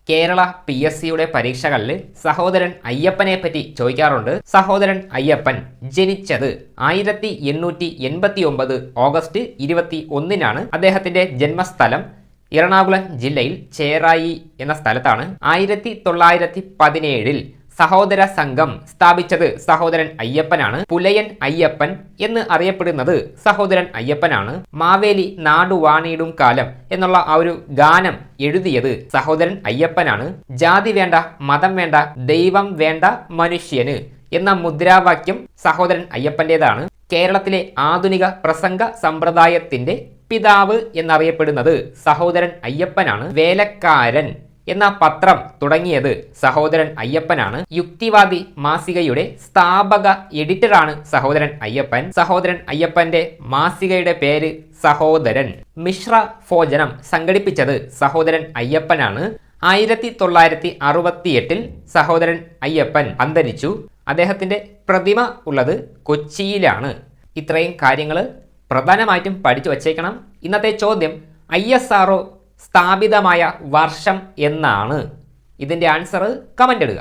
കേരള PSCയുടെ പരീക്ഷകളിൽ സഹോദരൻ അയ്യപ്പനെ പറ്റി ചോദിക്കാറുണ്ട്. സഹോദരൻ അയ്യപ്പൻ ജനിച്ചത് 1889 ഓഗസ്റ്റ് 21-നാണ്. അദ്ദേഹത്തിന്റെ ജന്മസ്ഥലം എറണാകുളം ജില്ലയിൽ ചേറായി എന്ന സ്ഥലത്താണ്. 1917-ൽ സഹോദര സംഘം സ്ഥാപിച്ചത് സഹോദരൻ അയ്യപ്പനാണ്. പുലയൻ അയ്യപ്പൻ എന്ന് അറിയപ്പെടുന്നത് സഹോദരൻ അയ്യപ്പനാണ്. മാവേലി നാടുവാണിയിടും കാലം എന്നുള്ള ആ ഒരു ഗാനം എഴുതിയത് സഹോദരൻ അയ്യപ്പനാണ്. ജാതി വേണ്ട, മതം വേണ്ട, ദൈവം വേണ്ട മനുഷ്യന് എന്ന മുദ്രാവാക്യം സഹോദരൻ അയ്യപ്പന്റേതാണ്. കേരളത്തിലെ ആധുനിക പ്രസംഗ സമ്പ്രദായത്തിന്റെ പിതാവ് എന്നറിയപ്പെടുന്നത് സഹോദരൻ അയ്യപ്പനാണ്. വേലക്കാരൻ എന്ന പത്രം തുടങ്ങിയത് സഹോദരൻ അയ്യപ്പനാണ്. യുക്തിവാദി മാസികയുടെ സ്ഥാപക എഡിറ്ററാണ് സഹോദരൻ അയ്യപ്പൻ. സഹോദരൻ അയ്യപ്പന്റെ മാസികയുടെ പേര് സഹോദരൻ. മിശ്ര ഭോജനം സംഘടിപ്പിച്ചത് സഹോദരൻ അയ്യപ്പനാണ്. 1968-ൽ സഹോദരൻ അയ്യപ്പൻ അന്തരിച്ചു. അദ്ദേഹത്തിന്റെ പ്രതിമ ഉള്ളത് കൊച്ചിയിലാണ്. ഇത്രയും കാര്യങ്ങൾ പ്രധാനമായിട്ടും പഠിച്ചു വച്ചേക്കണം. ഇന്നത്തെ ചോദ്യം ISRO സ്ഥാപിതമായ വർഷം എന്നാണ്. ഇതിൻ്റെ ആൻസർ കമൻ്റ് ഇടുക.